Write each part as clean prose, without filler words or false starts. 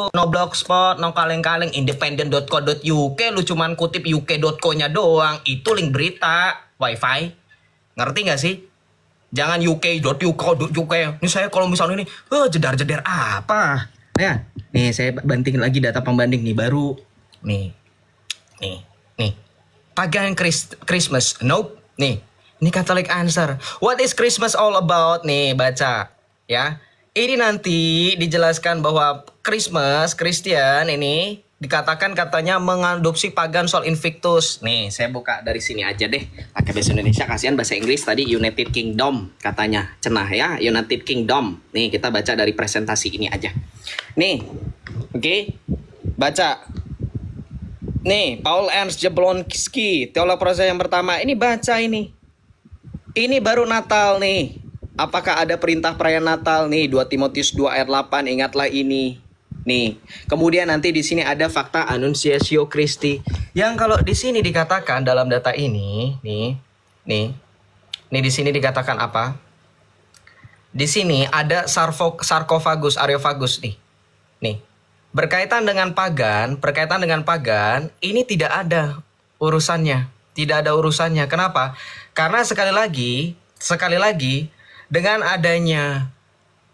no blogspot, no kaleng-kaleng, independent.co.uk, lu cuman kutip uk.co-nya doang. Itu link berita, wifi. Ngerti nggak sih? Jangan uk.uk. Ini saya kalau misalnya ini, jedar-jedar apa? Ya, nih saya bandingin lagi data pembanding nih baru. Nih. Pagan Christmas, nope. Nih, ini Catholic answer. What is Christmas all about? Nih, baca. Ya. Ini nanti dijelaskan bahwa Christmas, Christian ini dikatakan katanya mengadopsi pagan Sol Invictus. Nih, saya buka dari sini aja deh. Pakai bahasa Indonesia, kasihan bahasa Inggris tadi United Kingdom katanya. Cenah ya, United Kingdom. Nih, kita baca dari presentasi ini aja. Nih, oke. Baca. Nih, Paul Ernst Jablonski, teolog proses yang pertama. Ini baca ini. Ini baru Natal nih. Apakah ada perintah perayaan Natal nih? 2 Timotius 2 ayat 8, ingatlah ini. Nih, kemudian nanti di sini ada fakta Annunciatio Christi. Yang kalau di sini dikatakan dalam data ini, nih di sini dikatakan apa? Di sini ada sarkofagus, areofagus nih. Nih, berkaitan dengan pagan, ini tidak ada urusannya. Tidak ada urusannya. Kenapa? Karena sekali lagi dengan adanya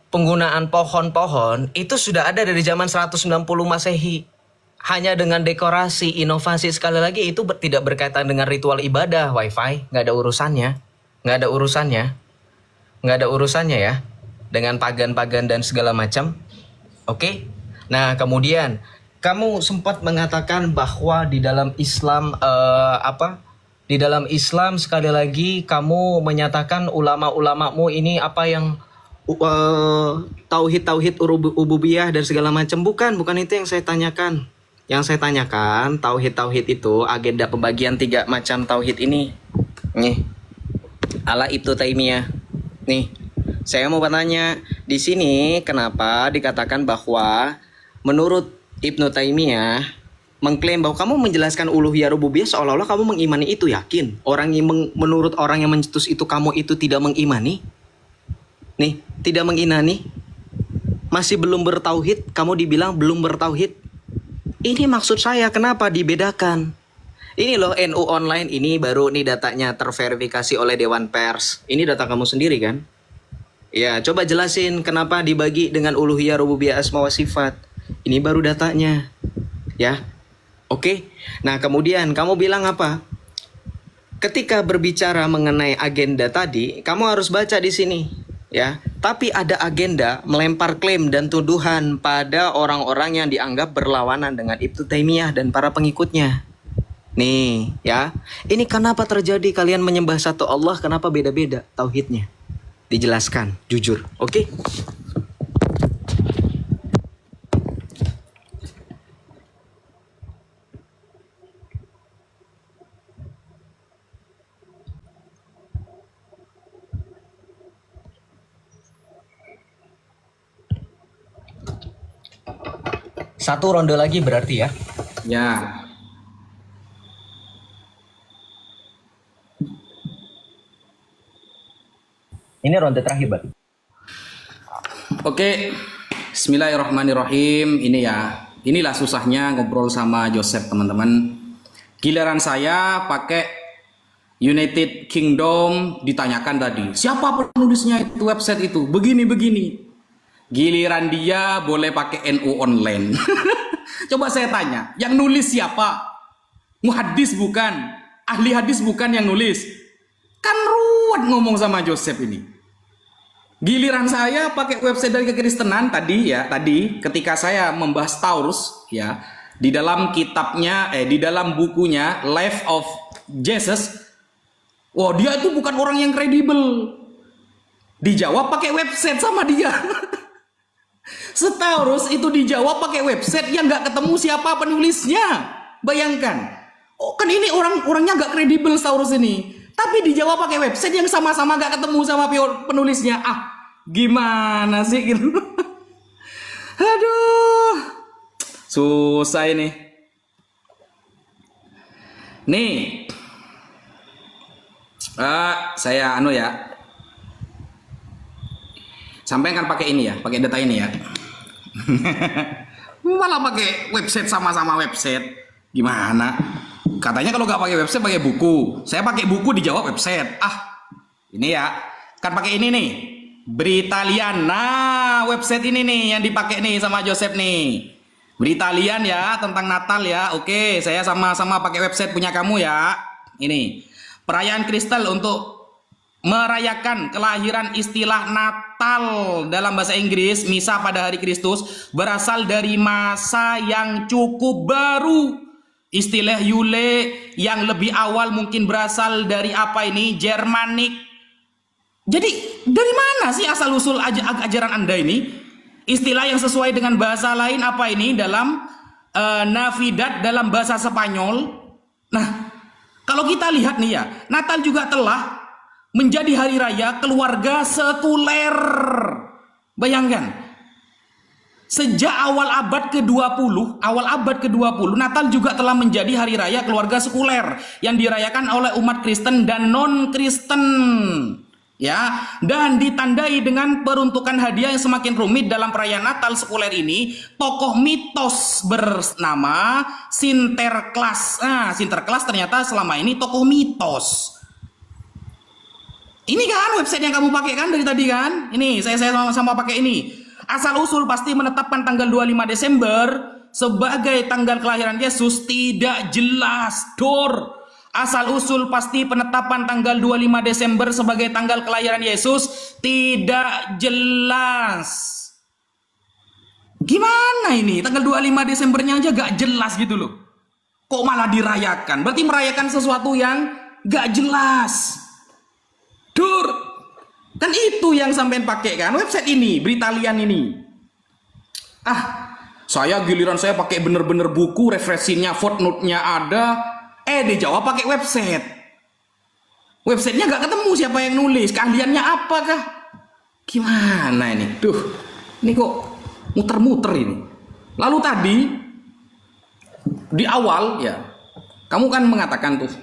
penggunaan pohon-pohon itu sudah ada dari zaman 190 Masehi. Hanya dengan dekorasi, inovasi sekali lagi itu tidak berkaitan dengan ritual ibadah, wifi, nggak ada urusannya ya dengan pagan-pagan dan segala macam. Oke. Nah, kemudian kamu sempat mengatakan bahwa di dalam Islam Di dalam Islam sekali lagi kamu menyatakan ulama-ulamamu ini apa yang tauhid ububiyah dan segala macam. Bukan itu yang saya tanyakan. Yang saya tanyakan tauhid itu agenda pembagian 3 macam tauhid ini. Nih. Ala Ibnu Taimiyah. Nih. Saya mau bertanya, di sini kenapa dikatakan bahwa menurut Ibnu Taimiyah mengklaim bahwa kamu menjelaskan uluhiyah rububiyah seolah-olah kamu mengimani itu, yakin? Menurut orang yang mencetus itu kamu itu tidak mengimani? Nih, tidak mengimani? Masih belum bertauhid, kamu dibilang belum bertauhid? Ini maksud saya, kenapa dibedakan? Ini loh NU online, ini baru nih datanya terverifikasi oleh Dewan Pers. Ini data kamu sendiri kan? Ya, coba jelasin kenapa dibagi dengan uluhiyah rububiyah asma wa sifat. Ini baru datanya. Ya. Oke, nah kemudian kamu bilang apa? Ketika berbicara mengenai agenda tadi, kamu harus baca di sini, ya. Tapi ada agenda melempar klaim dan tuduhan pada orang-orang yang dianggap berlawanan dengan Ibnu Taimiyah dan para pengikutnya. Nih, ya. Ini kenapa terjadi kalian menyembah satu Allah, kenapa beda-beda tauhidnya? Dijelaskan, jujur, oke? Satu ronde lagi berarti ya? Ya. Ini ronde terakhir, Bang. Oke. Bismillahirrahmanirrahim. Ini ya. Inilah susahnya ngobrol sama Joseph, teman-teman. Giliran saya pakai United Kingdom ditanyakan tadi, siapa penulisnya itu website itu? Begini-begini. Giliran dia boleh pakai NU online. Coba saya tanya, yang nulis siapa? Muhaddis bukan? Ahli hadis bukan yang nulis? Kan ruwet ngomong sama Joseph ini. Giliran saya pakai website dari kekristenan tadi ketika saya membahas Taurus ya, di dalam kitabnya di dalam bukunya Life of Jesus, dia itu bukan orang yang kredibel. Dijawab pakai website sama dia. Setaurus itu dijawab pakai website yang nggak ketemu siapa penulisnya. Bayangkan. Kan ini orangnya nggak kredibel Taurus ini. Tapi dijawab pakai website yang sama-sama nggak ketemu sama penulisnya. Gimana sih gitu? Aduh. Susah ini. Nih. Saya ya. Sampaikan pakai ini ya, pakai data ini ya. Malah pakai website, sama-sama website. Gimana? Katanya kalau nggak pakai website pakai buku. Saya pakai buku dijawab website. Ini ya. Kan pakai ini nih. Britalian. Nah, website ini nih yang dipakai nih sama Joseph nih. Britalian ya, tentang Natal ya. Oke, saya sama-sama pakai website punya kamu ya. Ini. Perayaan Kristal untuk merayakan kelahiran istilah Natal dalam bahasa Inggris, misa pada hari Kristus, berasal dari masa yang cukup baru. Istilah Yule yang lebih awal mungkin berasal dari apa ini? Germanik. Jadi dari mana sih asal usul ajaran Anda ini? Istilah yang sesuai dengan bahasa lain apa ini? Dalam Navidad dalam bahasa Spanyol. Nah, kalau kita lihat nih ya, Natal juga telah menjadi hari raya keluarga sekuler. Bayangkan, sejak awal abad ke-20, Natal juga telah menjadi hari raya keluarga sekuler yang dirayakan oleh umat Kristen dan non-Kristen. Ya, dan ditandai dengan peruntukan hadiah yang semakin rumit dalam perayaan Natal sekuler ini. Tokoh mitos bernama Sinterklas. Nah, Sinterklas ternyata selama ini tokoh mitos. Ini kan website yang kamu pakai kan dari tadi kan? Ini saya sama-sama pakai ini. Asal usul pasti menetapkan tanggal 25 Desember sebagai tanggal kelahiran Yesus tidak jelas, Dor. Asal usul pasti penetapan tanggal 25 Desember sebagai tanggal kelahiran Yesus tidak jelas. Gimana ini? Tanggal 25 Desembernya aja gak jelas gitu loh. Kok malah dirayakan? Berarti merayakan sesuatu yang gak jelas. Dur, kan itu yang sampean pakai kan website ini, Britalian ini. Saya giliran saya pakai bener-bener buku, referensinya, footnote-nya ada. Dijawab pakai website. Websitenya nggak ketemu siapa yang nulis, keahliannya apakah? Gimana ini? Duh, ini kok muter-muter ini. Lalu tadi di awal ya, kamu kan mengatakan tuh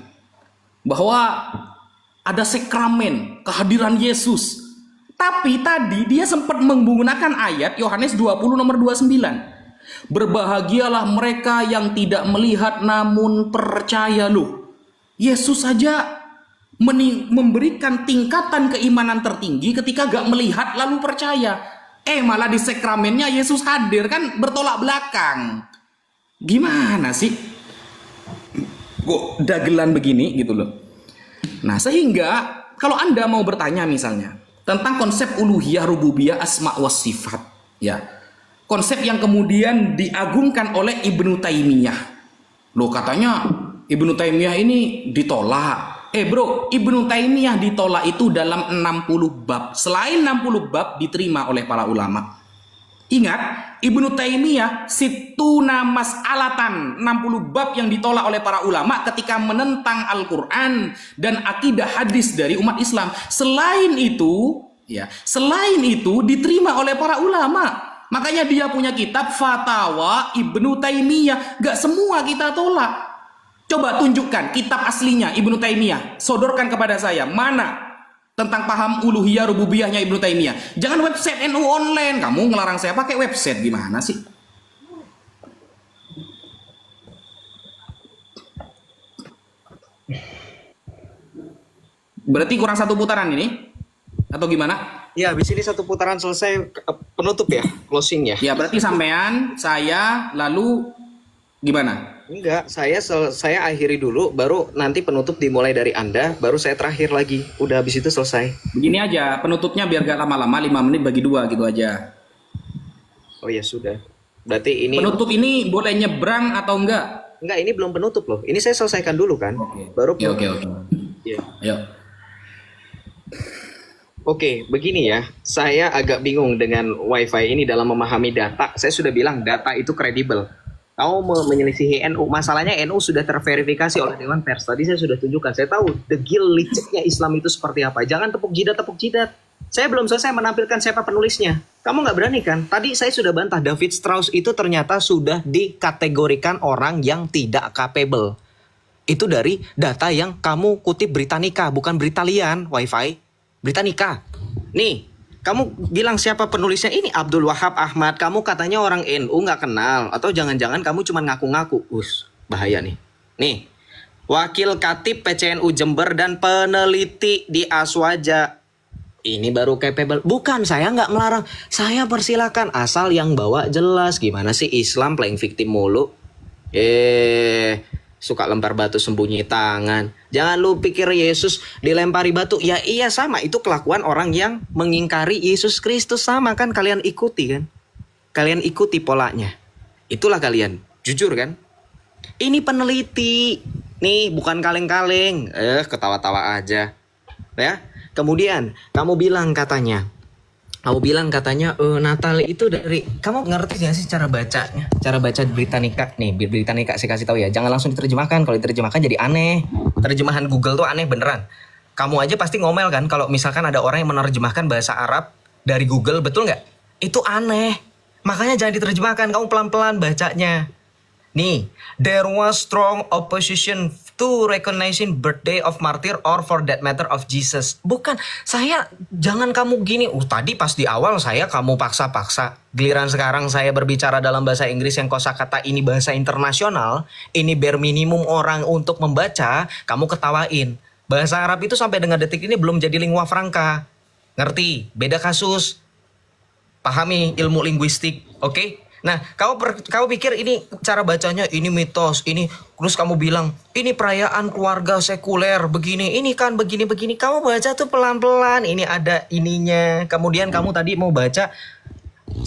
bahwa ada sakramen kehadiran Yesus. Tapi tadi dia sempat menggunakan ayat Yohanes 20 nomor 29. Berbahagialah mereka yang tidak melihat namun percaya loh. Yesus saja memberikan tingkatan keimanan tertinggi ketika gak melihat lalu percaya. Malah di sakramennya Yesus hadir, kan bertolak belakang. Gimana sih? Kok dagelan begini gitu loh. Nah, sehingga kalau Anda mau bertanya misalnya tentang konsep uluhiyah, rububiyah, asma wa sifat, ya. Konsep yang kemudian diagungkan oleh Ibnu Taimiyah. Loh, katanya Ibnu Taimiyah ini ditolak. Bro, Ibnu Taimiyah ditolak itu dalam 60 bab. Selain 60 bab diterima oleh para ulama. Ingat, Ibnu Taimiyah situna mas'alatan, 60 bab yang ditolak oleh para ulama ketika menentang Al-Quran dan akidah hadis dari umat Islam. Selain itu diterima oleh para ulama. Makanya dia punya kitab Fatawa Ibnu Taimiyah. Gak semua kita tolak. Coba tunjukkan kitab aslinya Ibnu Taimiyah. Sodorkan kepada saya. Mana tentang paham uluhiyah rububiyahnya Ibnu Taimiyah. Jangan website NU online. Kamu ngelarang saya pakai website. Gimana sih? Berarti kurang satu putaran ini? Atau gimana? Ya, habis ini satu putaran selesai, penutup ya, closing ya. Ya, berarti sampean, saya, lalu gimana? Enggak, saya akhiri dulu, baru nanti penutup dimulai dari Anda, baru saya terakhir lagi. Udah habis itu selesai. Begini aja, penutupnya biar gak lama-lama, 5 menit bagi 2 gitu aja. Oh ya sudah. Berarti ini penutup ini boleh nyebrang atau enggak? Enggak, ini belum penutup loh. Ini saya selesaikan dulu kan. Oke. Baru Oke. Ya. Ayo. Oke, begini ya. Saya agak bingung dengan WiFi ini dalam memahami data. Saya sudah bilang data itu kredibel. Kamu menyelisihi NU. Masalahnya NU sudah terverifikasi oleh Dewan Pers. Tadi saya sudah tunjukkan. Saya tahu degil liciknya Islam itu seperti apa. Jangan tepuk jidat. Saya belum selesai menampilkan siapa penulisnya. Kamu nggak berani kan? Tadi saya sudah bantah. David Strauss itu ternyata sudah dikategorikan orang yang tidak capable. Itu dari data yang kamu kutip Britannica, bukan Britalian, WiFi. Britannica. Nih, Kamu bilang siapa penulisnya? Ini Abdul Wahab Ahmad. Kamu katanya orang NU nggak kenal. Atau jangan-jangan kamu cuma ngaku-ngaku. Bahaya nih. Nih, Wakil Katib PCNU Jember dan peneliti di Aswaja. Ini baru capable. Bukan, saya nggak melarang. Saya persilakan. Asal yang bawa jelas. Gimana sih Islam playing victim mulu? Suka lempar batu sembunyi tangan. Jangan lu pikir Yesus dilempari batu. Ya iya sama, itu kelakuan orang yang mengingkari Yesus Kristus. Sama kan, kalian ikuti kan. Kalian ikuti polanya. Itulah kalian, jujur kan. Ini peneliti. Nih bukan kaleng-kaleng. Ketawa-tawa aja. Ya. Kemudian kamu bilang katanya Natal itu dari, kamu ngerti gak sih cara bacanya? Cara baca Britannica nih, Britannica saya kasih tahu ya. Jangan langsung diterjemahkan. Kalau diterjemahkan jadi aneh. Terjemahan Google tuh aneh beneran. Kamu aja pasti ngomel kan kalau misalkan ada orang yang menerjemahkan bahasa Arab dari Google, betul nggak? Itu aneh. Makanya jangan diterjemahkan. Kamu pelan-pelan bacanya. Nih, there was strong opposition to recognizing birthday of martyr or for that matter of Jesus. Bukan, jangan kamu gini. Tadi pas di awal kamu paksa-paksa. Giliran sekarang saya berbicara dalam bahasa Inggris yang kosakata ini bahasa internasional, ini bare minimum orang untuk membaca, kamu ketawain. Bahasa Arab itu sampai dengan detik ini belum jadi lingua franca. Ngerti? Beda kasus. Pahami ilmu linguistik, oke? Nah, kamu pikir ini cara bacanya, ini mitos, ini terus kamu bilang ini perayaan keluarga sekuler begini, ini kan begini-begini. Kamu baca tuh pelan-pelan, ini ada ininya. Kemudian kamu tadi mau baca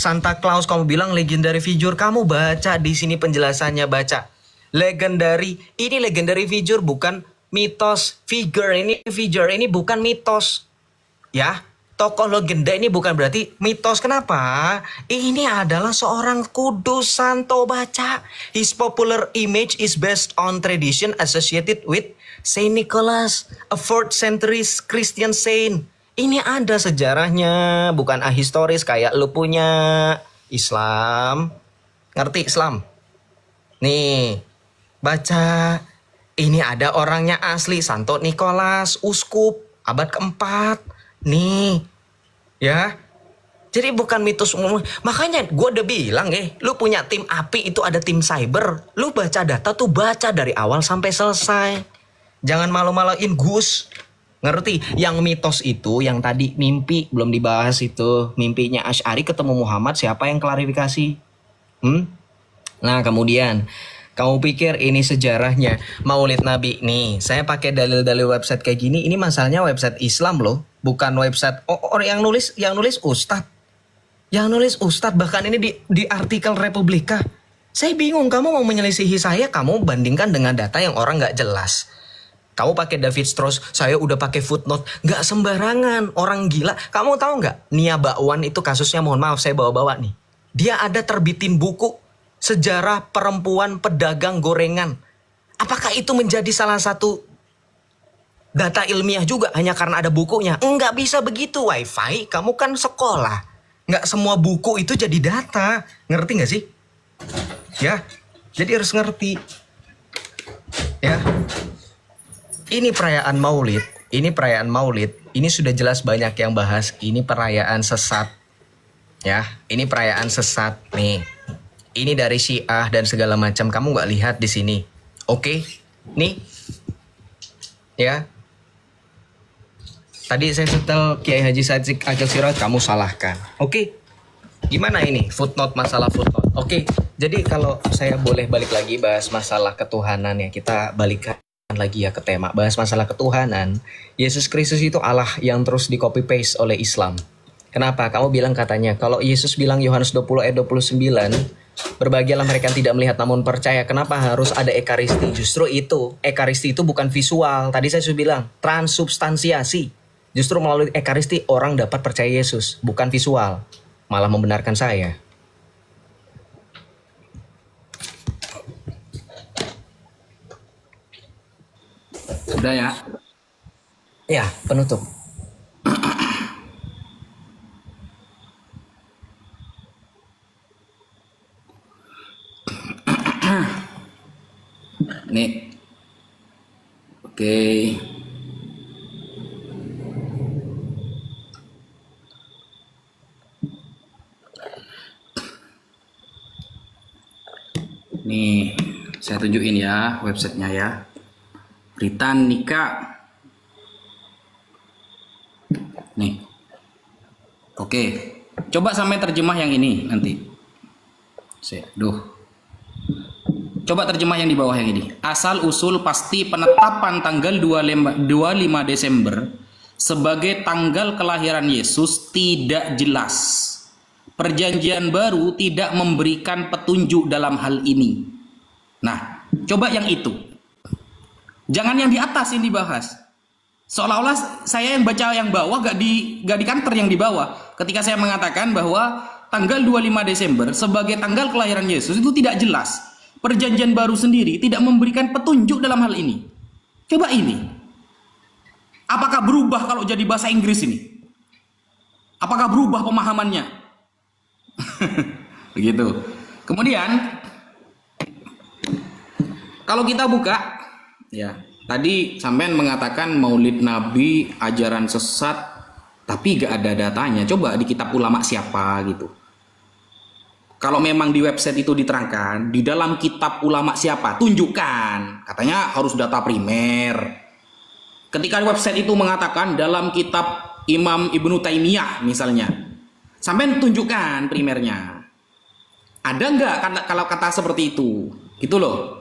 Santa Claus, kamu bilang legendary figure, kamu baca di sini penjelasannya, baca legendary. Ini legendary figure bukan mitos. Figure ini bukan mitos. Ya. Tokoh legenda ini bukan berarti mitos. Kenapa? Ini adalah seorang kudus, santo, baca. His popular image is based on tradition associated with Saint Nicholas, a 4th century Christian saint. Ini ada sejarahnya, bukan ahistoris kayak lu punya Islam. Ngerti Islam? Nih, baca. Ini ada orangnya asli, Santo Nicholas, uskup, abad keempat. Nih, ya. Jadi bukan mitos umum. Makanya gue udah bilang lu punya tim API, itu ada tim cyber. Lu baca data tuh baca dari awal sampai selesai. Jangan malu-maluin Gus. Ngerti? Yang mitos itu, yang tadi mimpi belum dibahas itu. Mimpinya Asy'ari ketemu Muhammad, siapa yang klarifikasi? Nah kemudian, kamu pikir ini sejarahnya Maulid Nabi nih? Saya pakai dalil-dalil website kayak gini. Ini masalahnya website Islam loh, bukan website yang nulis Ustadz. Yang nulis Ustadz, bahkan ini di artikel Republika. Saya bingung, kamu mau menyelisihi saya, kamu bandingkan dengan data yang orang nggak jelas. Kamu pakai David Strauss, saya udah pakai footnote, nggak sembarangan, orang gila. Kamu tahu nggak? Nia Bakwan itu kasusnya, mohon maaf saya bawa-bawa nih. Dia ada terbitin buku sejarah perempuan pedagang gorengan. Apakah itu menjadi salah satu data ilmiah juga hanya karena ada bukunya? Enggak bisa begitu, wifi. Kamu kan sekolah. Nggak semua buku itu jadi data. Ngerti nggak sih? Ya, jadi harus ngerti. Ya, ini perayaan Maulid. Ini sudah jelas banyak yang bahas. Ini perayaan sesat. Ya, ini perayaan sesat nih. Ini dari Syiah dan segala macam. Kamu nggak lihat di sini. Oke, nih, ya. Tadi saya setel Kiai Haji Said Akil Siraj, kamu salahkan. Oke, gimana ini footnote, masalah footnote? Oke, jadi kalau saya boleh balik lagi bahas masalah ketuhanan ya, kita balikan lagi ya ke tema. Bahas masalah ketuhanan. Yesus Kristus itu Allah yang terus di copy paste oleh Islam. Kenapa? Kamu bilang katanya, kalau Yesus bilang Yohanes 20 ayat 29, berbahagialah mereka yang tidak melihat namun percaya. Kenapa harus ada ekaristi? Justru itu, ekaristi itu bukan visual. Tadi saya sudah bilang, transubstansiasi. Justru melalui ekaristi orang dapat percaya Yesus, bukan visual. Malah membenarkan saya. Udah ya? Ya, penutup. Nih. Oke. Nih, saya tunjukin ya websitenya ya. Britannica. Nih. Oke. Coba sampai terjemah yang ini nanti. Coba terjemah yang di bawah yang ini. Asal usul pasti penetapan tanggal 25 Desember sebagai tanggal kelahiran Yesus tidak jelas. Perjanjian baru tidak memberikan petunjuk dalam hal ini. Nah, coba yang itu. Jangan yang di atas yang dibahas. Seolah-olah saya yang baca yang bawah gak di counter yang di bawah. Ketika saya mengatakan bahwa tanggal 25 Desember sebagai tanggal kelahiran Yesus itu tidak jelas. Perjanjian baru sendiri tidak memberikan petunjuk dalam hal ini. Coba ini. Apakah berubah kalau jadi bahasa Inggris ini? Apakah berubah pemahamannya? Begitu. Kemudian kalau kita buka ya, tadi sampean mengatakan Maulid Nabi ajaran sesat tapi gak ada datanya. Coba di kitab ulama siapa gitu. Kalau memang di website itu diterangkan, di dalam kitab ulama siapa? Tunjukkan. Katanya harus data primer. Ketika website itu mengatakan dalam kitab Imam Ibnu Taimiyah misalnya, sampai tunjukkan primernya. Ada nggak kalau kata seperti itu? Gitu loh.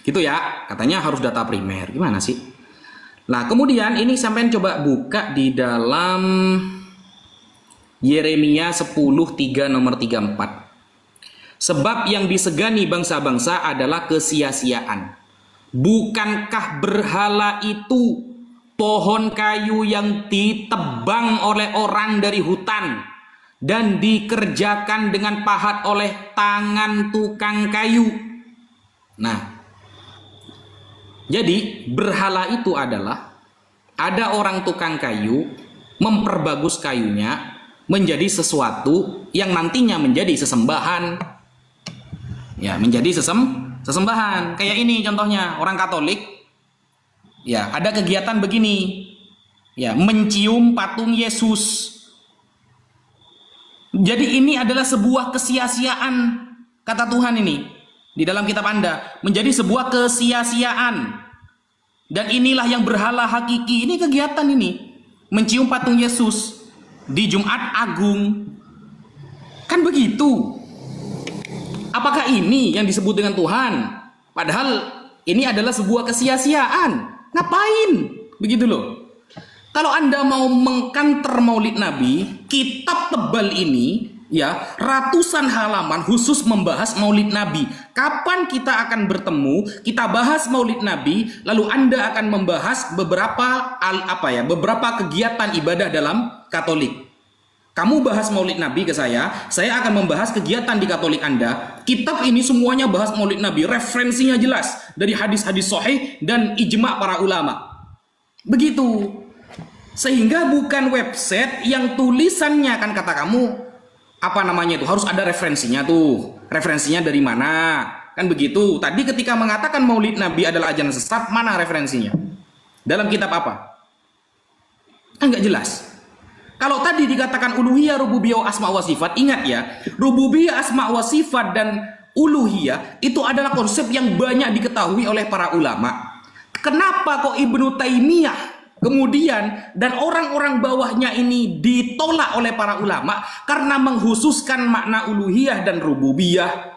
Gitu ya, katanya harus data primer. Gimana sih? Nah, kemudian ini sampai coba buka di dalam Yeremia 10:3 nomor 34. Sebab yang disegani bangsa-bangsa adalah kesia-siaan. Bukankah berhala itu pohon kayu yang ditebang oleh orang dari hutan dan dikerjakan dengan pahat oleh tangan tukang kayu? Nah, jadi berhala itu adalah ada orang tukang kayu memperbagus kayunya menjadi sesuatu yang nantinya menjadi sesembahan. Ya, menjadi sesembahan. Kayak ini contohnya, orang Katolik ya, ada kegiatan begini. Ya, mencium patung Yesus. Jadi ini adalah sebuah kesia-siaan, kata Tuhan ini di dalam kitab Anda, menjadi sebuah kesia-siaan. Dan inilah yang berhala hakiki. Ini kegiatan ini, mencium patung Yesus di Jumat Agung. Kan begitu. Apakah ini yang disebut dengan Tuhan? Padahal ini adalah sebuah kesia-siaan. Ngapain? Begitu loh. Kalau Anda mau mengkanter Maulid Nabi, kitab tebal ini ya, ratusan halaman khusus membahas Maulid Nabi. Kapan kita akan bertemu, kita bahas Maulid Nabi, lalu Anda akan membahas beberapa kegiatan ibadah dalam Katolik. Kamu bahas Maulid Nabi ke saya akan membahas kegiatan di Katolik Anda. Kitab ini semuanya bahas Maulid Nabi, referensinya jelas dari hadis-hadis sahih dan ijma para ulama. Begitu. Sehingga bukan website yang tulisannya, kan kata kamu apa namanya itu, harus ada referensinya tuh. Referensinya dari mana? Kan begitu. Tadi ketika mengatakan Maulid Nabi adalah ajaran sesat, mana referensinya? Dalam kitab apa? Kan nggak jelas. Kalau tadi dikatakan uluhiyah, rububiyah, asma wa sifat, ingat ya, rububiyah, asma wa sifat dan uluhiyah itu adalah konsep yang banyak diketahui oleh para ulama. Kenapa kok Ibnu Taimiyah kemudian dan orang-orang bawahnya ini ditolak oleh para ulama? Karena menghususkan makna uluhiyah dan rububiyah.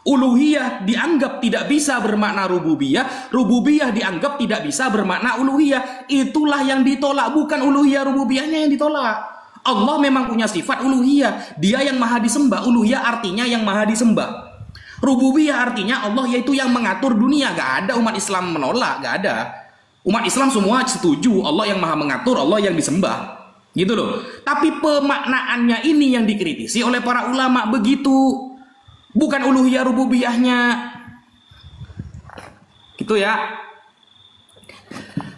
Uluhiyah dianggap tidak bisa bermakna rububiyah, rububiyah dianggap tidak bisa bermakna uluhiyah. Itulah yang ditolak, bukan uluhiyah rububiyahnya yang ditolak. Allah memang punya sifat uluhiyah, dia yang maha disembah. Uluhiyah artinya yang maha disembah. Rububiyah artinya Allah yaitu yang mengatur dunia. Gak ada umat Islam menolak, gak ada. Umat Islam semua setuju Allah yang maha mengatur, Allah yang disembah. Gitu loh. Tapi pemaknaannya ini yang dikritisi oleh para ulama, begitu. Bukan uluhiyah rububiyahnya. Gitu ya.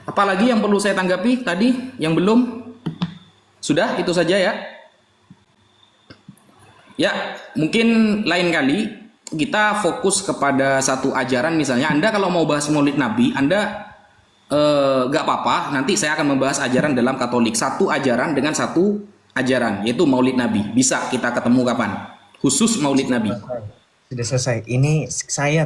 Apalagi yang perlu saya tanggapi tadi yang belum? Sudah, itu saja ya. Ya, mungkin lain kali kita fokus kepada satu ajaran. Misalnya Anda kalau mau bahas Maulid Nabi, Anda gak apa-apa, nanti saya akan membahas ajaran dalam Katolik. Satu ajaran dengan satu ajaran, yaitu Maulid Nabi. Bisa kita ketemu kapan? Khusus Maulid Nabi. Sudah selesai. Ini saya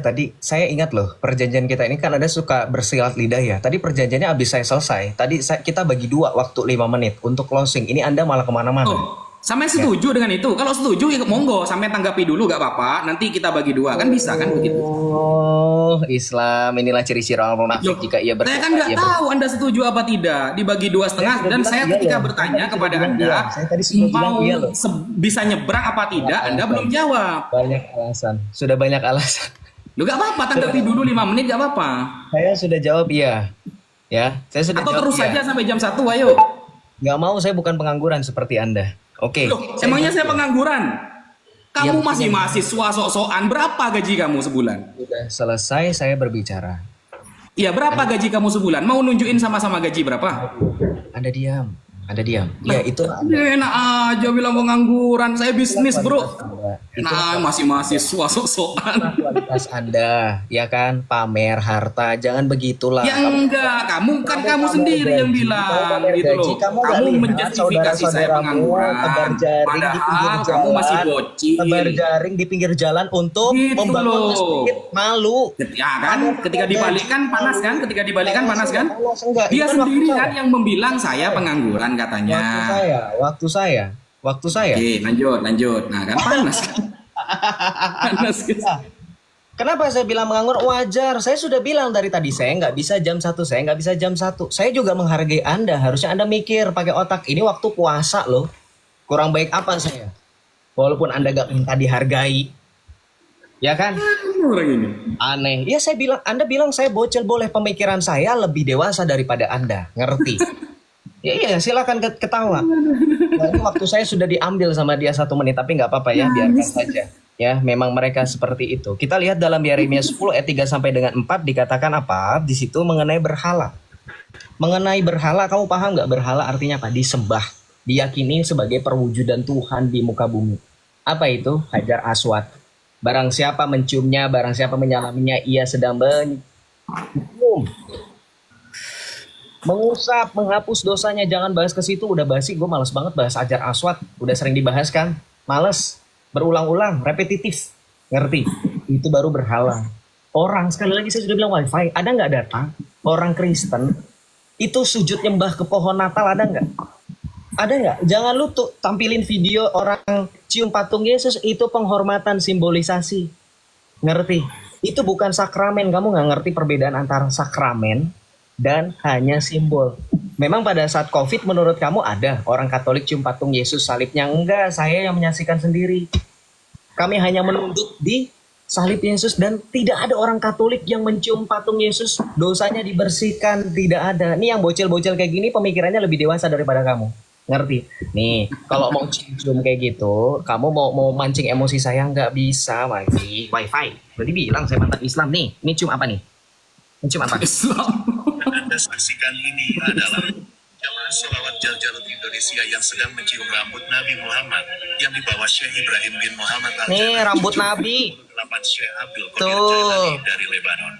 ingat loh perjanjian kita ini kan ada suka bersilat lidah ya. Tadi perjanjiannya habis saya selesai. Kita bagi dua waktu 5 menit untuk closing. Ini Anda malah kemana-mana. Oh, sampai setuju dengan itu. Kalau setuju ya monggo sampai tanggapi dulu gak apa-apa. Nanti kita bagi dua kan bisa kan begitu. Oh, Islam inilah ciri-ciri orang munafik jika ia Saya kan nggak tahu Anda setuju apa tidak. Dibagi 2,5 dan saya ketika bertanya kepada Anda mau bisa nyebrang apa tidak, Anda belum jawab. Banyak alasan. Sudah banyak alasan. Lu gak apa-apa, tanggapi dulu 5 menit gak apa-apa. Saya sudah jawab iya. Ya, saya sudah Atau jawab terus iya. saja sampai jam 1, ayo. Nggak mau, saya bukan pengangguran seperti Anda. Oke. Loh, emangnya saya pengangguran? Kamu Iya, masih mahasiswa sok-sokan. Berapa gaji kamu sebulan? Sudah selesai saya berbicara. Iya, berapa gaji kamu sebulan? Mau nunjukin sama-sama gaji berapa? Anda diam. Ya itu Enak aja bilang pengangguran. Saya bisnis, bro. Nah, masih mahasiswa sok-sokan. kualitas Anda, ya kan? Pamer harta, jangan begitulah. Ya enggak, kamu sendiri yang bilang gitu loh. Kamu menjustifikasi saya pengangguran. Padahal kamu masih bocil. Tebar jaring di pinggir jalan untuk Gitu membangun loh. masjid, malu. Ya kan, ketika dibalikan panas kan? Enggak, Dia itu kan sendiri waktu kan yang membilang saya pengangguran katanya. Waktu saya. Oke, lanjut. Nah, kan panas kan? Panas kan? Kenapa saya bilang menganggur? Wajar. Saya sudah bilang dari tadi saya nggak bisa jam 1. Saya juga menghargai Anda. Harusnya Anda mikir pakai otak. Ini waktu puasa loh. Kurang baik apa saya? Walaupun Anda nggak minta dihargai. Ya kan? Orang ini. Aneh. Ya Anda bilang saya bocil, boleh. Pemikiran saya lebih dewasa daripada Anda. Ngerti? Iya, silakan ketawa. Nah, ini waktu saya sudah diambil sama dia 1 menit, tapi nggak apa-apa ya, biarkan saja. Ya, memang mereka seperti itu. Kita lihat dalam Yeremia 10 ayat 3 sampai dengan 4 dikatakan apa? Di situ mengenai berhala. Mengenai berhala, kamu paham nggak berhala artinya apa? Disembah, diyakini sebagai perwujudan Tuhan di muka bumi. Apa itu? Hajar Aswad. Barang siapa menciumnya, barang siapa menyalaminya, ia sedang mencium. Mengusap, menghapus dosanya, jangan bahas ke situ, udah basi, gue males banget bahas Hajar Aswad, udah sering dibahas kan, males, berulang-ulang, repetitif, ngerti? Itu baru berhala. Orang, sekali lagi saya sudah bilang wifi, ada nggak datang orang Kristen itu sujud nyembah ke pohon Natal, ada nggak? Ada nggak? Jangan lu tuh tampilin video orang cium patung Yesus, itu penghormatan, simbolisasi, ngerti? Itu bukan sakramen, kamu nggak ngerti perbedaan antara sakramen dan hanya simbol. Memang pada saat COVID menurut kamu ada orang Katolik cium patung Yesus salibnya? Enggak, saya yang menyaksikan sendiri. Kami hanya menunduk di salib Yesus dan tidak ada orang Katolik yang mencium patung Yesus, dosanya dibersihkan, tidak ada. Nih yang bocil-bocil kayak gini pemikirannya lebih dewasa daripada kamu. Ngerti? Nih, kalau mau cium kayak gitu, kamu mau mancing emosi saya nggak bisa, wifi. Berarti bilang saya mantan Islam nih. Ini cium apa nih? Mencium apa? Islam. Anda saksikan ini adalah jamaah Sholawat Jaljalut Indonesia yang sedang mencium rambut Nabi Muhammad yang dibawa Syekh Ibrahim bin Muhammad Nih rambut Nabi. 8 Syekh Abdul Qadir Tuh. Jalani dari Lebanon.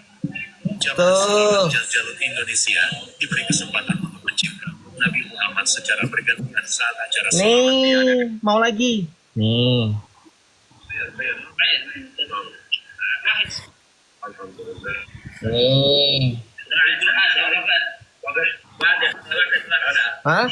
Jamaah Sholawat Jaljalut Indonesia diberi kesempatan untuk mencium rambut Nabi Muhammad secara bergantian saat acara sholawat diadakan. Nih, mau lagi. Nih. Nih. Hah?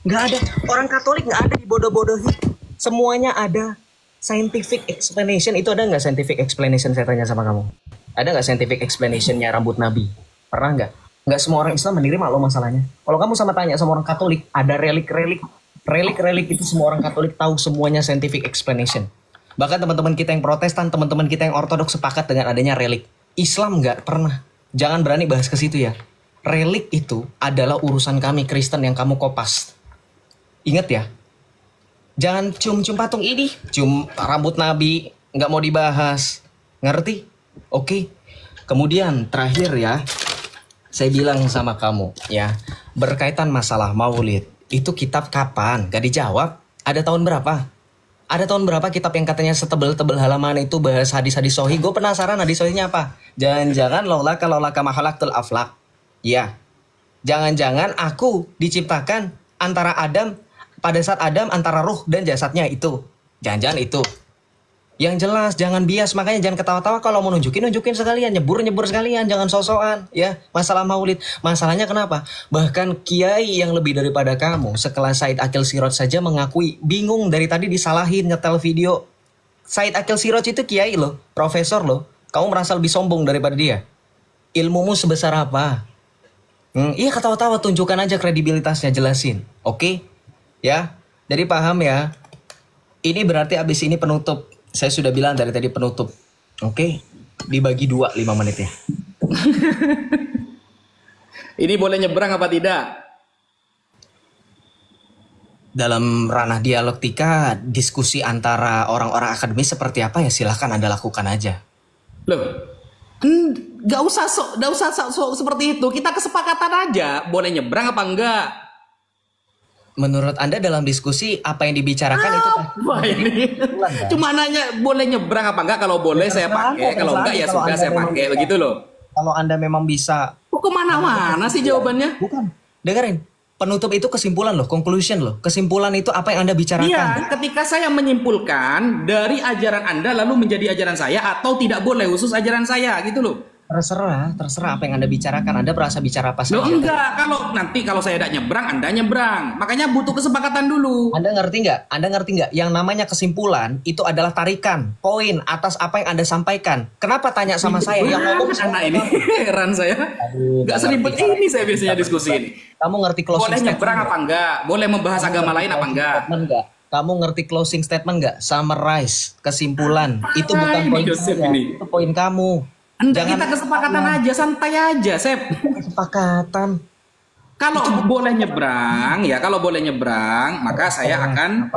Nggak ada. Orang Katolik nggak ada dibodoh-bodohi. Semuanya ada. Scientific explanation. Itu ada nggak scientific explanation, saya tanya sama kamu? Ada nggak scientific explanationnya rambut Nabi? Pernah nggak? Nggak semua orang Islam menerima loh masalahnya. Kalau kamu sama tanya sama orang Katolik, ada relik-relik. Relik-relik itu semua orang Katolik tahu semuanya scientific explanation. Bahkan teman-teman kita yang Protestan, teman-teman kita yang Ortodoks sepakat dengan adanya relik. Islam nggak pernah. Jangan berani bahas ke situ ya. Relik itu adalah urusan kami Kristen yang kamu kopas. Ingat ya. Jangan cium-cium patung ini, cium rambut Nabi, nggak mau dibahas. Ngerti? Oke. Kemudian terakhir ya, saya bilang sama kamu ya, berkaitan masalah Maulid. Itu kitab kapan? Gak dijawab. Ada tahun berapa? Ada tahun berapa kitab yang katanya setebel-tebel halaman itu bahas hadis-hadis sohi? Gue penasaran hadis sohinya apa? Jangan-jangan laulaka mahalaktul aflak. Ya. Jangan-jangan aku diciptakan antara Adam, pada saat Adam antara ruh dan jasadnya itu. Jangan-jangan itu. Yang jelas, jangan bias. Makanya jangan ketawa-tawa kalau mau nunjukin sekalian, nyebur sekalian, jangan sosokan ya. Masalah maulid, masalahnya kenapa? Bahkan kiai yang lebih daripada kamu, sekelas Said Akil Siraj saja mengakui bingung dari tadi disalahin nyetel video. Said Akil Siraj itu kiai loh, profesor loh. Kamu merasa lebih sombong daripada dia? Ilmumu sebesar apa? Iya, ketawa-tawa, tunjukkan aja kredibilitasnya, jelasin. Oke? Ya. Jadi paham ya. Ini berarti abis ini penutup. Saya sudah bilang dari tadi penutup. Oke, dibagi 2 5 menit ya. Ini boleh nyebrang apa tidak? Dalam ranah dialektika, diskusi antara orang-orang akademis seperti apa ya silahkan Anda lakukan aja. Loh, nggak usah seperti itu. Kita kesepakatan aja. Boleh nyebrang apa enggak? Menurut Anda dalam diskusi apa yang dibicarakan itu Wah ini cuma nanya boleh nyebrang apa enggak, kalau boleh saya pakai, kalau enggak ya sudah saya pakai, begitu loh. Kalau Anda memang bisa. Kok kemana-mana sih jawabannya? Bukan, dengerin. Penutup itu kesimpulan loh, conclusion loh. Kesimpulan itu apa yang Anda bicarakan. Iya, ketika saya menyimpulkan dari ajaran Anda lalu menjadi ajaran saya atau tidak boleh khusus ajaran saya, gitu loh. Terserah apa yang Anda bicarakan. Anda berasa bicara apa saja. Loh enggak, kalau saya tidak nyebrang, Anda nyebrang. Makanya butuh kesepakatan dulu. Anda ngerti nggak? Yang namanya kesimpulan itu adalah tarikan, poin atas apa yang Anda sampaikan. Kenapa tanya sama saya? Yang ngomong anak ini heran saya. Nggak seribet ini saya biasanya diskusi ini. Kamu ngerti closing boleh statement? Nyebrang apa enggak? Boleh membahas agama lain apa enggak? Kamu ngerti closing statement nggak? Summarize, kesimpulan. Itu bukan poin saya. Itu poin kamu. Jangan kita kesepakatan aja, santai aja, Sep. Kesepakatan. Kalau boleh nyebrang, maka saya akan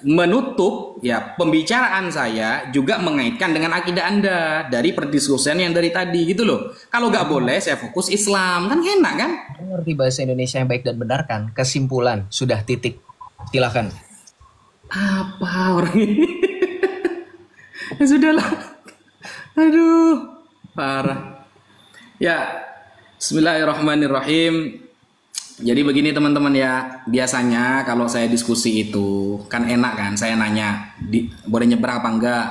menutup ya pembicaraan saya juga mengaitkan dengan akidah Anda dari perdiskusian yang dari tadi gitu loh. Kalau nggak boleh, saya fokus Islam, kan enak kan? Ngerti bahasa Indonesia yang baik dan benar kan? Kesimpulan, sudah titik. Silakan. Apa orang ini? Ya sudahlah. Aduh, parah. Ya, bismillahirrahmanirrahim. Jadi begini teman-teman ya, biasanya kalau saya diskusi itu kan enak kan, saya nanya, boleh nyebrang apa enggak?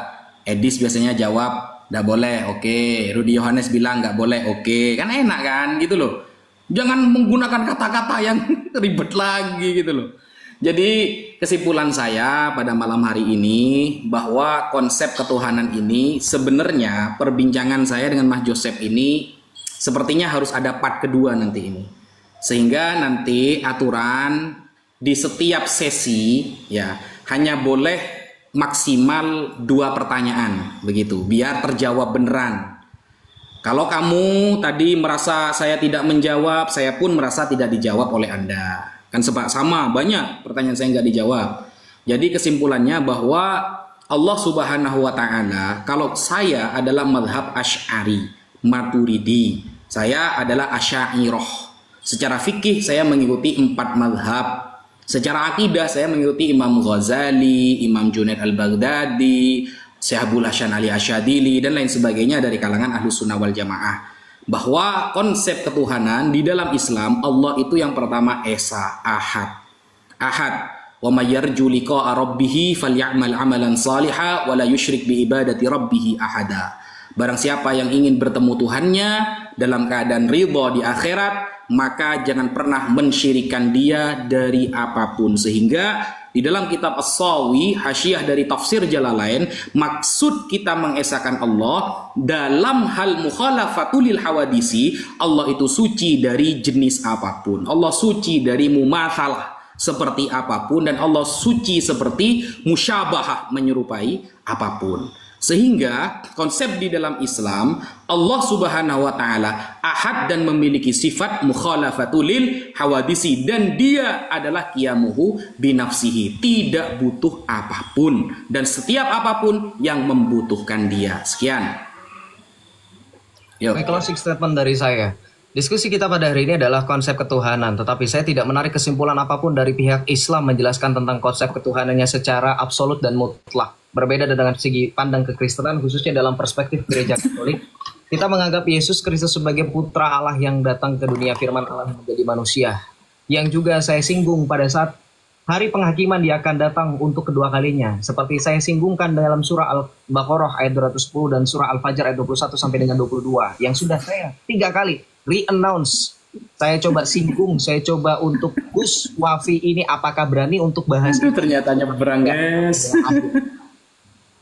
Edis biasanya jawab, enggak boleh, oke. Rudy Yohanes bilang enggak boleh, oke. Kan enak kan, gitu loh. Jangan menggunakan kata-kata yang ribet lagi gitu loh. Jadi kesimpulan saya pada malam hari ini bahwa konsep ketuhanan ini sebenarnya perbincangan saya dengan Mas Joseph ini sepertinya harus ada part kedua nanti ini. Sehingga nanti aturan di setiap sesi ya hanya boleh maksimal 2 pertanyaan begitu biar terjawab beneran. Kalau kamu tadi merasa saya tidak menjawab, saya pun merasa tidak dijawab oleh Anda. Kan sama banyak pertanyaan saya nggak dijawab. Jadi kesimpulannya bahwa Allah Subhanahu wa Ta'ala, kalau saya adalah madhab Asy'ari Maturidi, saya adalah Asy'ariyah. Secara fikih saya mengikuti 4 madhab. Secara akidah saya mengikuti Imam Ghazali, Imam Junaid al-Baghdadi, Syekh Abdul Hasan Ali Asyadili dan lain sebagainya dari kalangan Ahlus Sunnah wal Jamaah. Bahwa konsep ketuhanan di dalam Islam, Allah itu yang pertama Esa, Ahad. Wa may yarju liqa'a rabbih falyamal 'amalan shalihan wa la yusyrik bi ibadati rabbih ahada. Barang siapa yang ingin bertemu Tuhannya dalam keadaan ridha di akhirat, maka jangan pernah mensyirikan dia dari apapun. Sehingga di dalam kitab As-Sawi, hasyiah dari tafsir Jalalain, maksud kita mengesahkan Allah dalam hal mukhalafatulil hawadisi, Allah itu suci dari jenis apapun. Allah suci dari mumatsalah seperti apapun, dan Allah suci seperti musyabahah menyerupai apapun. Sehingga konsep di dalam Islam, Allah Subhanahu wa Ta'ala ahad dan memiliki sifat mukhalafatulil hawadisi, dan dia adalah qiyamuhu binafsihi, tidak butuh apapun dan setiap apapun yang membutuhkan dia. Sekian. Closing statement dari saya. Diskusi kita pada hari ini adalah konsep ketuhanan, tetapi saya tidak menarik kesimpulan apapun dari pihak Islam menjelaskan tentang konsep ketuhanannya secara absolut dan mutlak. Berbeda dengan segi pandang kekristenan, khususnya dalam perspektif gereja Katolik, kita menganggap Yesus Kristus sebagai putra Allah yang datang ke dunia, firman Allah menjadi manusia. Yang juga saya singgung pada saat Hari penghakiman dia akan datang untuk kedua kalinya. Seperti saya singgungkan dalam surah Al-Baqarah ayat 210 dan surah Al-Fajr ayat 21 sampai dengan 22. Yang sudah saya 3 kali re-announce. Saya coba singgung, saya coba untuk Gus Wafi ini apakah berani untuk bahas. Itu ternyata nyebrang, guys.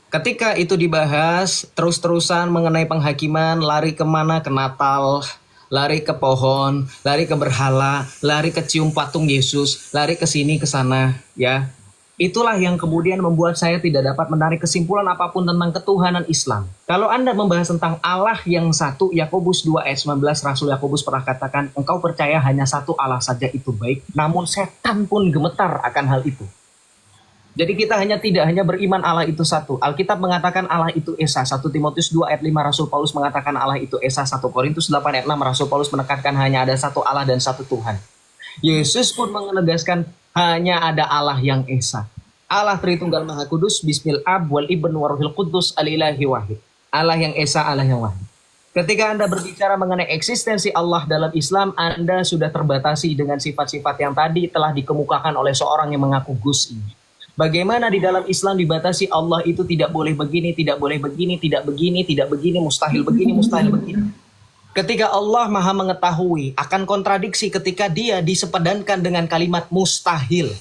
Ketika itu dibahas, terus-terusan mengenai penghakiman, lari kemana? Ke Natal, lari ke pohon, lari ke berhala, lari ke cium patung Yesus, lari ke sini ke sana, ya. Itulah yang kemudian membuat saya tidak dapat menarik kesimpulan apapun tentang ketuhanan Islam. Kalau Anda membahas tentang Allah yang satu, Yakobus 2 ayat 19, Rasul Yakobus pernah katakan, engkau percaya hanya satu Allah saja itu baik, namun setan pun gemetar akan hal itu. Jadi kita tidak hanya beriman Allah itu satu. Alkitab mengatakan Allah itu Esa. 1 Timotius 2 ayat 5 Rasul Paulus mengatakan Allah itu Esa. 1 Korintus 8 ayat 6 Rasul Paulus menekankan hanya ada satu Allah dan satu Tuhan. Yesus pun menegaskan hanya ada Allah yang Esa. Allah Tritunggal Maha Kudus, Bismil Ab wal Ibn Waruhil Qudus Al-Ilahi Wahid. Allah yang Esa, Allah yang Wahid. Ketika Anda berbicara mengenai eksistensi Allah dalam Islam, Anda sudah terbatasi dengan sifat-sifat yang tadi telah dikemukakan oleh seorang yang mengaku Gus ini. Bagaimana di dalam Islam dibatasi Allah itu tidak boleh begini, tidak boleh begini, tidak begini, tidak begini, mustahil begini, mustahil begini. Ketika Allah Maha mengetahui akan kontradiksi ketika dia disepadankan dengan kalimat mustahil.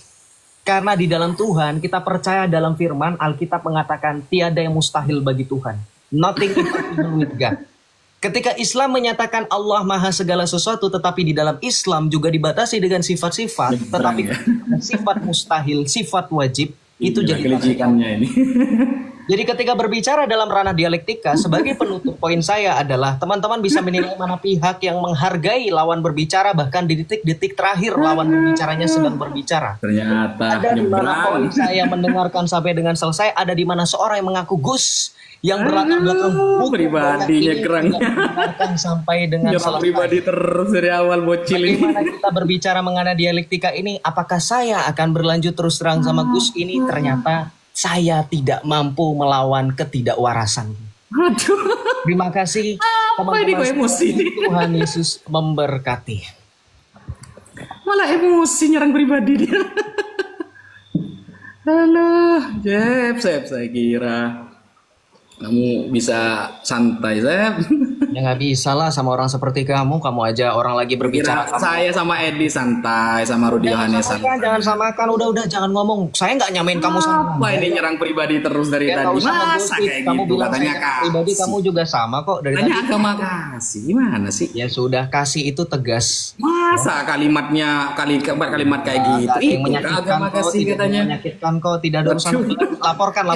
Karena di dalam Tuhan kita percaya dalam firman Alkitab mengatakan tiada yang mustahil bagi Tuhan. Nothing impossible with God. Ketika Islam menyatakan Allah Maha segala sesuatu, tetapi di dalam Islam juga dibatasi dengan sifat-sifat, tetapi sifat mustahil, sifat wajib, itu jadi kelicikannya ini. Jadi ketika berbicara dalam ranah dialektika, sebagai penutup poin saya adalah teman-teman bisa menilai mana pihak yang menghargai lawan berbicara, bahkan di detik-detik terakhir lawan berbicaranya sedang berbicara. Ternyata ada di mana poin saya mendengarkan sampai dengan selesai, ada di mana seorang yang mengaku Gus yang berlatar belakang pribadinya kerangnya sampai dengan selesai. Pribadi terus dari awal bocil ini. Bagaimana kita berbicara mengenai dialektika ini, apakah saya akan berlanjut terus terang sama Gus ini? Ternyata saya tidak mampu melawan ketidakwarasan. Aduh. Terima kasih teman-teman. Emosi. Tuhan Yesus memberkati. Malah emosi nyerang pribadi dia. Alah, Jeb, saya kira kamu bisa santai, Zep. Ya nggak bisa lah sama orang seperti kamu. Kamu aja orang lagi berbicara. Saya sama Edi santai, sama Rudi Yohanes santai. Jangan samakan, udah jangan ngomong. Saya nggak nyamain kamu sama. Apa ini nyerang pribadi terus dari tadi? Masa kayak kamu gitu? Katanya pribadi kamu juga sama kok dari tadi. Agama kasih, gimana sih? Ya sudah, kasih itu tegas. Masa kalimat kayak gitu? Yang menyakitkan kok, katanya. Menyakitkan kok, tidak ada urusan. Laporkan.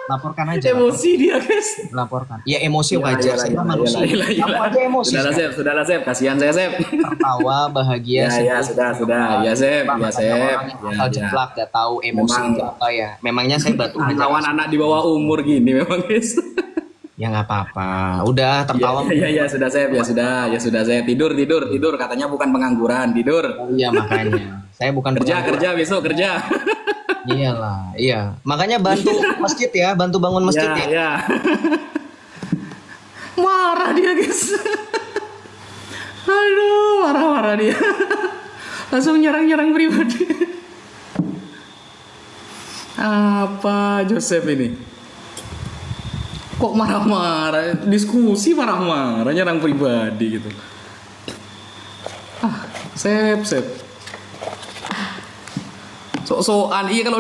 Laporkan aja. Emosi dia, guys. Laporkan. Ya emosi wajar. Saya manusia. Kamu aja emosi. Sudahlah, Sep. Kasihan saya, Sep. Tertawa, bahagia. Ya, sudah. Ya, Sep. Kalau jeplak, gak tahu emosi itu apa ya. Memangnya saya batu aja. Lawan anak di bawah umur gini memang, guys. Ya nggak apa-apa. Udah tertawa. Ya, sudah, Sep. Ya sudah, Sep. Tidur. Katanya bukan pengangguran, tidur. Oh, iya, makanya. Saya bukan kerja besok kerja. Iyalah, iya. Makanya bantu masjid ya, bantu bangun masjid ya. Iya. Marah dia, guys. Aduh, marah dia. Langsung nyerang pribadi. Apa Joseph ini? Kok marah-marah? Diskusi marah-marah, nyerang pribadi gitu. Sep. Sok-sokan, iya kalau